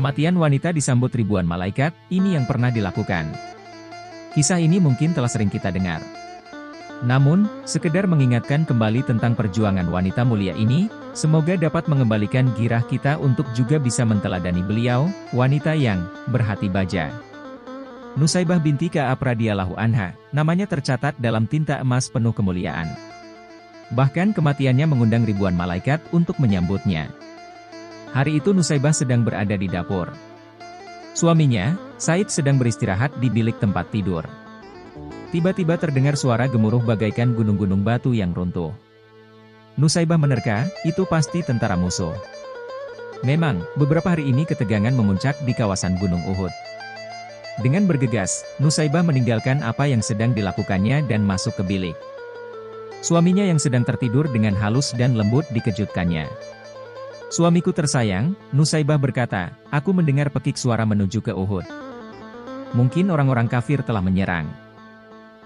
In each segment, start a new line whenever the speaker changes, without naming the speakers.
Kematian wanita disambut ribuan malaikat, ini yang pernah dilakukan. Kisah ini mungkin telah sering kita dengar. Namun, sekedar mengingatkan kembali tentang perjuangan wanita mulia ini, semoga dapat mengembalikan girah kita untuk juga bisa menteladani beliau, wanita yang berhati baja. Nusaibah binti Ka'ab radhiyallahu anha, namanya tercatat dalam tinta emas penuh kemuliaan. Bahkan kematiannya mengundang ribuan malaikat untuk menyambutnya. Hari itu Nusaibah sedang berada di dapur. Suaminya, Said sedang beristirahat di bilik tempat tidur. Tiba-tiba terdengar suara gemuruh bagaikan gunung-gunung batu yang runtuh. Nusaibah menerka, itu pasti tentara musuh. Memang, beberapa hari ini ketegangan memuncak di kawasan Gunung Uhud. Dengan bergegas, Nusaibah meninggalkan apa yang sedang dilakukannya dan masuk ke bilik. Suaminya yang sedang tertidur dengan halus dan lembut dikejutkannya. "Suamiku tersayang," Nusaibah berkata, "aku mendengar pekik suara menuju ke Uhud. Mungkin orang-orang kafir telah menyerang."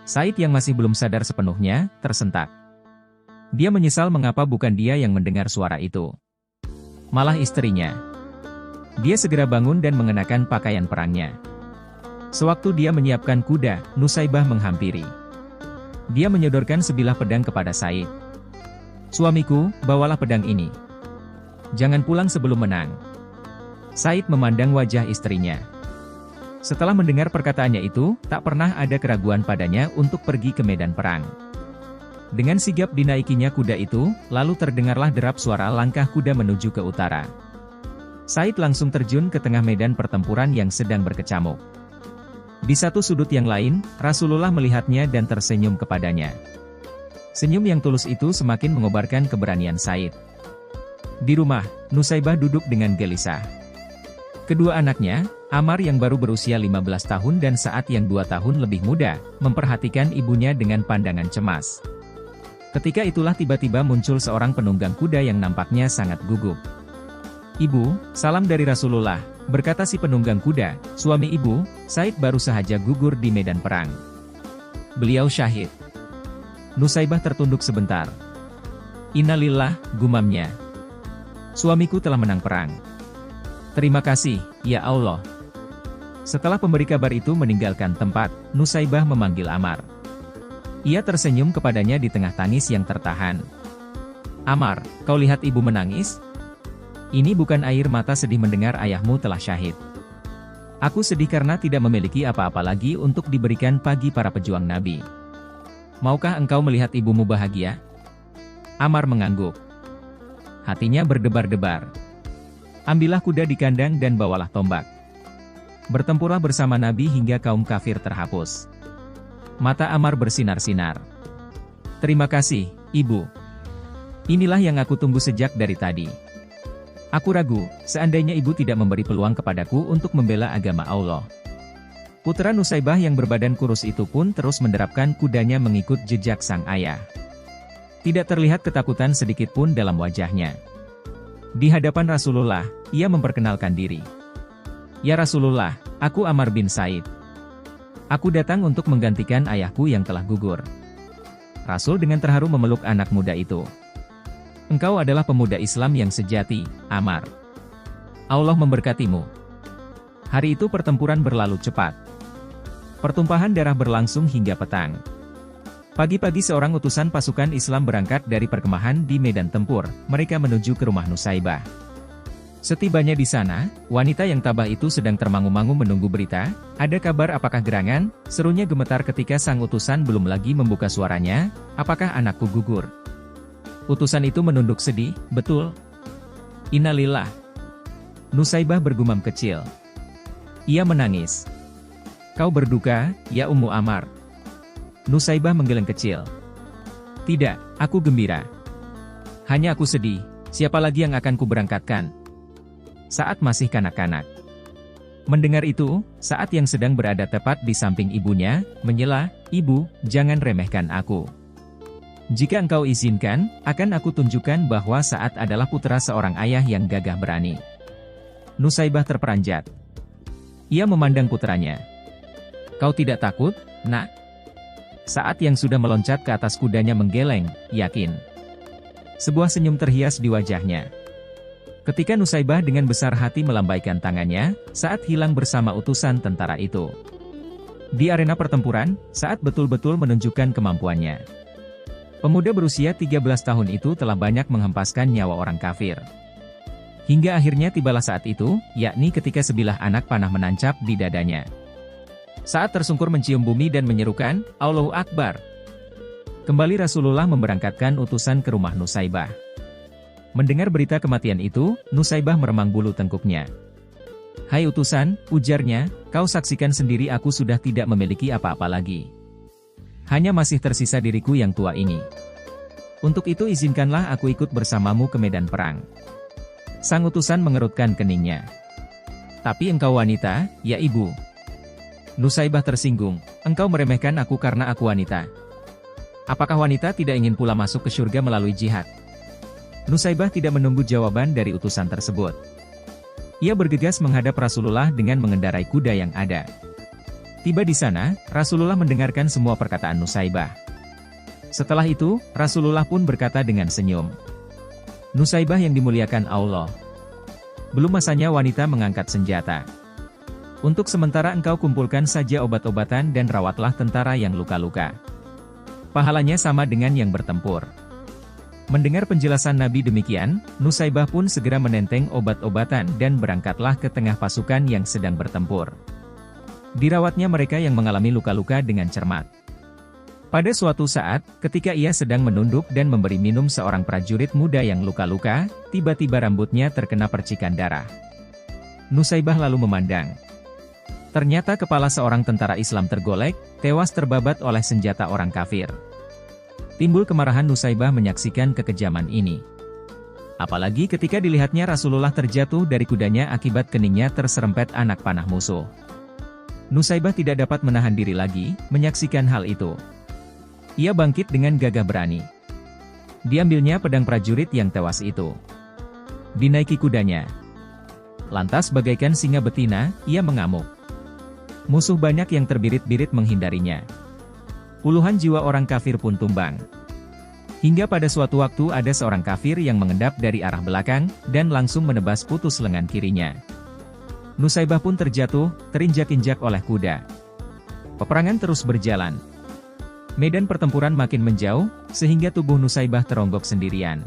Said yang masih belum sadar sepenuhnya, tersentak. Dia menyesal mengapa bukan dia yang mendengar suara itu. Malah istrinya. Dia segera bangun dan mengenakan pakaian perangnya. Sewaktu dia menyiapkan kuda, Nusaibah menghampiri. Dia menyodorkan sebilah pedang kepada Said. "Suamiku, bawalah pedang ini. Jangan pulang sebelum menang." Said memandang wajah istrinya. Setelah mendengar perkataannya itu, tak pernah ada keraguan padanya untuk pergi ke medan perang. Dengan sigap dinaikinya kuda itu, lalu terdengarlah derap suara langkah kuda menuju ke utara. Said langsung terjun ke tengah medan pertempuran yang sedang berkecamuk. Di satu sudut yang lain, Rasulullah melihatnya dan tersenyum kepadanya. Senyum yang tulus itu semakin mengobarkan keberanian Said. Di rumah, Nusaibah duduk dengan gelisah. Kedua anaknya, Ammar yang baru berusia 15 tahun dan Sa'ad yang 2 tahun lebih muda, memperhatikan ibunya dengan pandangan cemas. Ketika itulah tiba-tiba muncul seorang penunggang kuda yang nampaknya sangat gugup. "Ibu, salam dari Rasulullah," berkata si penunggang kuda, "suami ibu, Said baru saja gugur di medan perang. Beliau syahid." Nusaibah tertunduk sebentar. "Innalillah," gumamnya. "Suamiku telah menang perang. Terima kasih, ya Allah." Setelah pemberi kabar itu meninggalkan tempat, Nusaibah memanggil Ammar. Ia tersenyum kepadanya di tengah tangis yang tertahan. "Ammar, kau lihat ibu menangis? Ini bukan air mata sedih mendengar ayahmu telah syahid. Aku sedih karena tidak memiliki apa-apa lagi untuk diberikan bagi para pejuang Nabi. Maukah engkau melihat ibumu bahagia?" Ammar mengangguk. Hatinya berdebar-debar. "Ambillah kuda di kandang dan bawalah tombak. Bertempurlah bersama Nabi hingga kaum kafir terhapus." Mata Ammar bersinar-sinar. "Terima kasih, Ibu. Inilah yang aku tunggu sejak dari tadi. Aku ragu, seandainya Ibu tidak memberi peluang kepadaku untuk membela agama Allah." Putra Nusaibah yang berbadan kurus itu pun terus menderapkan kudanya mengikut jejak sang ayah. Tidak terlihat ketakutan sedikit pun dalam wajahnya. Di hadapan Rasulullah, ia memperkenalkan diri. "Ya Rasulullah, aku Ammar bin Said. Aku datang untuk menggantikan ayahku yang telah gugur." Rasul dengan terharu memeluk anak muda itu. "Engkau adalah pemuda Islam yang sejati, Ammar. Allah memberkatimu." Hari itu pertempuran berlalu cepat. Pertumpahan darah berlangsung hingga petang. Pagi-pagi seorang utusan pasukan Islam berangkat dari perkemahan di medan tempur, mereka menuju ke rumah Nusaibah. Setibanya di sana, wanita yang tabah itu sedang termangu-mangu menunggu berita. "Ada kabar apakah gerangan?" serunya gemetar ketika sang utusan belum lagi membuka suaranya. "Apakah anakku gugur?" Utusan itu menunduk sedih, "Betul." "Innalillah." Nusaibah bergumam kecil. Ia menangis. "Kau berduka, ya Ummu Ammar?" Nusaibah menggeleng kecil. "Tidak, aku gembira. Hanya aku sedih, siapa lagi yang akan kuberangkatkan?" Saat masih kanak-kanak. Mendengar itu, Saat yang sedang berada tepat di samping ibunya, menyela, "Ibu, jangan remehkan aku. Jika engkau izinkan, akan aku tunjukkan bahwa Saat adalah putra seorang ayah yang gagah berani." Nusaibah terperanjat. Ia memandang putranya. "Kau tidak takut, Nak?" Saat yang sudah meloncat ke atas kudanya menggeleng, yakin. Sebuah senyum terhias di wajahnya. Ketika Nusaibah dengan besar hati melambaikan tangannya, saat hilang bersama utusan tentara itu. Di arena pertempuran, saat betul-betul menunjukkan kemampuannya. Pemuda berusia 13 tahun itu telah banyak menghempaskan nyawa orang kafir. Hingga akhirnya tibalah saat itu, yakni ketika sebilah anak panah menancap di dadanya. Saat tersungkur mencium bumi dan menyerukan, Allahu Akbar. Kembali Rasulullah memberangkatkan utusan ke rumah Nusaibah. Mendengar berita kematian itu, Nusaibah meremang bulu tengkuknya. Hai utusan, ujarnya, kau saksikan sendiri aku sudah tidak memiliki apa-apa lagi. Hanya masih tersisa diriku yang tua ini. Untuk itu izinkanlah aku ikut bersamamu ke medan perang. Sang utusan mengerutkan keningnya. Tapi engkau wanita, ya ibu. Nusaibah tersinggung, engkau meremehkan aku karena aku wanita. Apakah wanita tidak ingin pula masuk ke surga melalui jihad? Nusaibah tidak menunggu jawaban dari utusan tersebut. Ia bergegas menghadap Rasulullah dengan mengendarai kuda yang ada. Tiba di sana, Rasulullah mendengarkan semua perkataan Nusaibah. Setelah itu, Rasulullah pun berkata dengan senyum. Nusaibah yang dimuliakan Allah. Belum masanya wanita mengangkat senjata. Untuk sementara engkau kumpulkan saja obat-obatan dan rawatlah tentara yang luka-luka. Pahalanya sama dengan yang bertempur. Mendengar penjelasan Nabi demikian, Nusaibah pun segera menenteng obat-obatan dan berangkatlah ke tengah pasukan yang sedang bertempur. Dirawatnya mereka yang mengalami luka-luka dengan cermat. Pada suatu saat, ketika ia sedang menunduk dan memberi minum seorang prajurit muda yang luka-luka, tiba-tiba rambutnya terkena percikan darah. Nusaibah lalu memandang. Ternyata kepala seorang tentara Islam tergolek, tewas terbabat oleh senjata orang kafir. Timbul kemarahan Nusaibah menyaksikan kekejaman ini. Apalagi ketika dilihatnya Rasulullah terjatuh dari kudanya akibat keningnya terserempet anak panah musuh. Nusaibah tidak dapat menahan diri lagi, menyaksikan hal itu. Ia bangkit dengan gagah berani. Diambilnya pedang prajurit yang tewas itu. Dinaiki kudanya. Lantas bagaikan singa betina, ia mengamuk. Musuh banyak yang terbirit-birit menghindarinya. Puluhan jiwa orang kafir pun tumbang. Hingga pada suatu waktu ada seorang kafir yang mengendap dari arah belakang, dan langsung menebas putus lengan kirinya. Nusaibah pun terjatuh, terinjak-injak oleh kuda. Peperangan terus berjalan. Medan pertempuran makin menjauh, sehingga tubuh Nusaibah teronggok sendirian.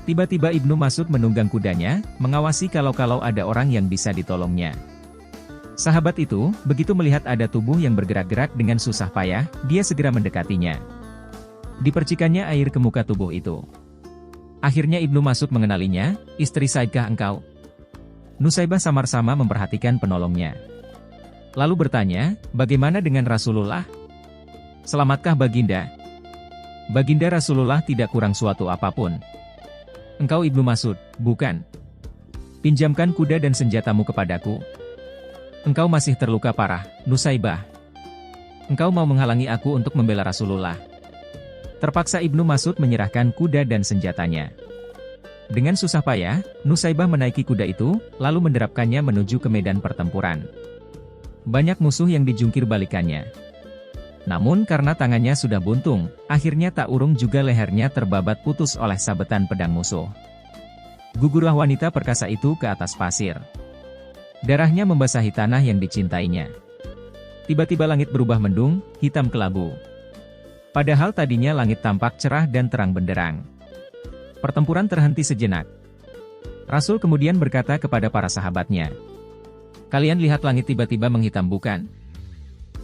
Tiba-tiba Ibnu Mas'ud menunggang kudanya, mengawasi kalau-kalau ada orang yang bisa ditolongnya. Sahabat itu, begitu melihat ada tubuh yang bergerak-gerak dengan susah payah, dia segera mendekatinya. Dipercikannya air ke muka tubuh itu. Akhirnya Ibnu Mas'ud mengenalinya, istri Saidkah engkau? Nusaibah samar-samar memperhatikan penolongnya. Lalu bertanya, bagaimana dengan Rasulullah? Selamatkah Baginda? Baginda Rasulullah tidak kurang suatu apapun. Engkau Ibnu Mas'ud, bukan? Pinjamkan kuda dan senjatamu kepadaku. Engkau masih terluka parah, Nusaibah. Engkau mau menghalangi aku untuk membela Rasulullah. Terpaksa Ibnu Mas'ud menyerahkan kuda dan senjatanya. Dengan susah payah, Nusaibah menaiki kuda itu, lalu menderapkannya menuju ke medan pertempuran. Banyak musuh yang dijungkir balikannya. Namun karena tangannya sudah buntung, akhirnya tak urung juga lehernya terbabat putus oleh sabetan pedang musuh. Gugurlah wanita perkasa itu ke atas pasir. Darahnya membasahi tanah yang dicintainya. Tiba-tiba langit berubah mendung, hitam kelabu. Padahal tadinya langit tampak cerah dan terang benderang. Pertempuran terhenti sejenak. Rasul kemudian berkata kepada para sahabatnya, kalian lihat langit tiba-tiba menghitam bukan?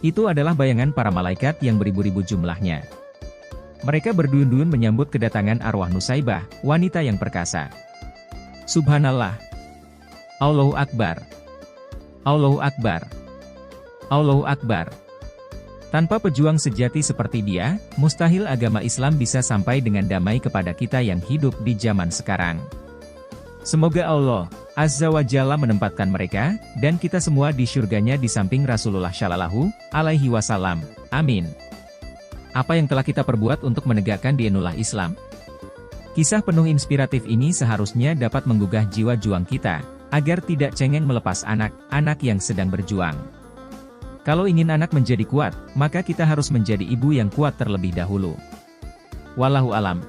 Itu adalah bayangan para malaikat yang beribu-ribu jumlahnya. Mereka berduyun-duyun menyambut kedatangan arwah Nusaibah, wanita yang perkasa. Subhanallah. Allahu Akbar. Allahu Akbar. Allahu Akbar. Tanpa pejuang sejati seperti dia, mustahil agama Islam bisa sampai dengan damai kepada kita yang hidup di zaman sekarang. Semoga Allah Azza wa Jalla menempatkan mereka, dan kita semua di syurganya di samping Rasulullah Shallallahu Alaihi Wasallam. Amin. Apa yang telah kita perbuat untuk menegakkan dinullah Islam? Kisah penuh inspiratif ini seharusnya dapat menggugah jiwa juang kita, agar tidak cengeng melepas anak-anak yang sedang berjuang. Kalau ingin anak menjadi kuat, maka kita harus menjadi ibu yang kuat terlebih dahulu. Wallahu alam.